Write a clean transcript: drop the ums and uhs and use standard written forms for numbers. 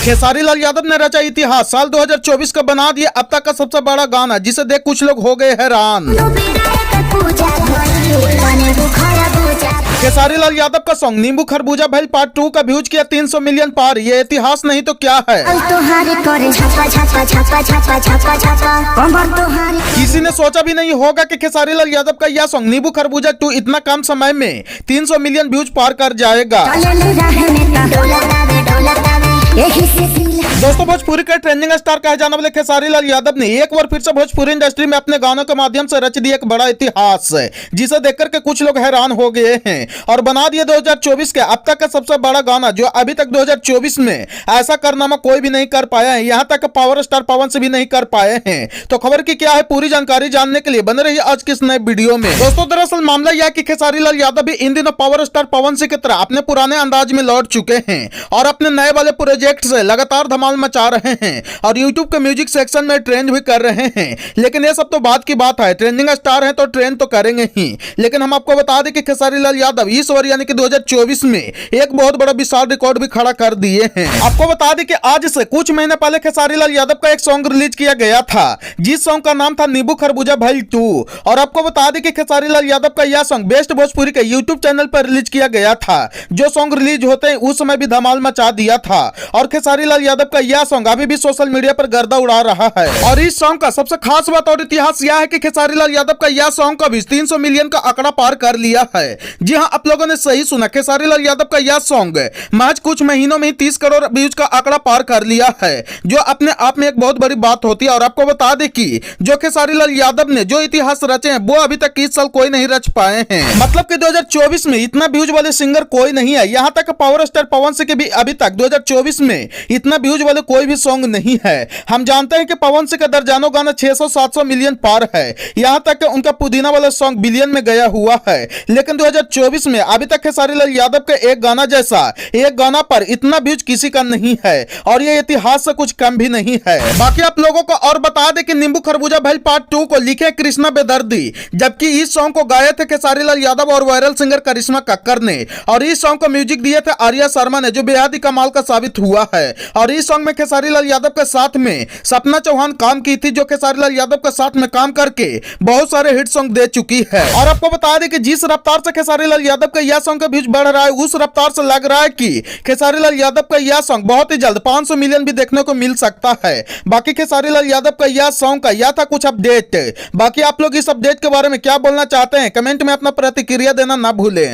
खेसारी लाल यादव ने रचा इतिहास, साल 2024 का बना दिया अब तक का सबसे बड़ा गाना, जिसे देख कुछ लोग हो गए हैरान। खेसारी लाल यादव का सॉन्ग नींबू खरबूजा भइल पार्ट 2 का व्यूज किया 300 मिलियन पार। ये इतिहास नहीं तो क्या है। किसी ने सोचा भी नहीं होगा कि खेसारी लाल यादव का यह सॉन्ग नींबू खरबूजा 2 इतना कम समय में 300 मिलियन व्यूज पार कर जाएगा। दोस्तों, भोजपुरी के ट्रेंडिंग स्टार कहे जाने वाले खेसारी लाल यादव ने एक बार फिर से भोजपुरी इंडस्ट्री में अपने गानों के माध्यम से रच दिया एक बड़ा इतिहास, जिसे देखकर के कुछ लोग हैरान हो गए हैं और बना दिए 2024 के अब तक का सबसे बड़ा गाना, जो अभी तक 2024 में ऐसा कारनामा कोई भी नहीं कर पाया है, यहाँ तक पावर स्टार पवन से भी नहीं कर पाए हैं। तो खबर की क्या है, पूरी जानकारी जानने के लिए बने रहिए आज के इस नए वीडियो में। दोस्तों, दरअसल मामला यह कि खेसारी लाल यादव भी इन दिनों पावर स्टार पवन सिंह की तरह अपने पुराने अंदाज में लौट चुके हैं और अपने नए वाले प्रोजेक्ट से लगातार धमाल मचा रहे हैं और YouTube के म्यूजिक सेक्शन में ट्रेंड भी कर रहे हैं। लेकिन ये सब तो बात की बात है, ट्रेंडिंग स्टार हैं तो ट्रेंड तो करेंगे ही। लेकिन हम आपको बता दें कि खेसारी लाल यादव इस बार यानी कि 2024 में एक बहुत बड़ा विशाल रिकॉर्ड भी खड़ा कर दिए हैं। आपको बता दें कि आज से कुछ महीने पहले खेसारी लाल यादव का एक सॉन्ग रिलीज किया गया था, जिस सॉन्ग का नाम था नींबू खरबूजा भइल 2। और आपको बता दें कि खेसारी लाल यादव का यह सॉन्ग बेस्ट भोजपुरी के YouTube चैनल पर रिलीज किया गया था। जो सॉन्ग रिलीज होते हैं उस समय भी धमाल मचा दिया था और खेसारी लाल यादव का यह सॉन्ग अभी भी सोशल मीडिया पर गर्दा उड़ा रहा है। और इस सॉन्ग का सबसे खास बात और इतिहास यह है कि खेसारी लाल यादव का यह सॉन्ग का भी 300 मिलियन का आंकड़ा पार कर लिया है। जी हां, आप लोगों ने सही सुना, खेसारी लाल यादव का यह सॉन्ग महज कुछ महीनों में ही 30 करोड़ व्यूज का आंकड़ा पार कर लिया है, जो अपने आप में एक बहुत बड़ी बात होती है। और आपको बता दें कि जो खेसारी लाल यादव ने जो इतिहास रचे हैं वो अभी तक इस साल कोई नहीं रच पाए हैं। मतलब कि 2024 में इतना व्यूज वाले सिंगर कोई नहीं है। यहाँ तक पावर स्टार पवन सिंह के भी अभी तक 2024 में इतना व्यूज वाले कोई भी सॉन्ग नहीं है। हम जानते हैं कि पवन सिंह का दर्जनों गाना 600-700 मिलियन पार है, यहाँ तक कि उनका पुदीना वाला सॉन्ग बिलियन में गया हुआ है। लेकिन 2024 में अभी तक खेसारी लाल यादव के एक गाना जैसा एक गाना पर इतना व्यूज किसी का नहीं है और ये इतिहास से कुछ कम भी नहीं है। बाकी आप लोगों को और बता दें कि नींबू खरबूजा भइल पार्ट 2 को लिखे कृष्णा बेदर्दी, जबकि इस सॉन्ग को गाए थे खेसारी लाल यादव और वायरल सिंगर करिश्मा कक्कर ने। और इस सॉन्ग को म्यूजिक दिए थे आर्या शर्मा ने, जो बेहद ही कमाल का साबित हुआ है। और इस सॉन्ग में खेसारी लाल यादव के साथ में सपना चौहान काम की थी, जो खेसारी लाल यादव के साथ में काम करके बहुत सारे हिट सॉन्ग दे चुकी है। और आपको बता दें कि जिस रफ्तार से खेसारी लाल यादव का यह सॉन्ग का व्यूज बढ़ रहा है, उस रफ्तार से लग रहा है कि खेसारी लाल यादव का यह सॉन्ग बहुत ही जल्द 500 मिलियन भी देखने को मिल सकता है। बाकी खेसारी लाल यादव का यह सॉन्ग का यह था कुछ अपडेट। बाकी आप लोग इस अपडेट के बारे में क्या बोलना चाहते हैं, कमेंट में अपना प्रतिक्रिया देना ना भूलें।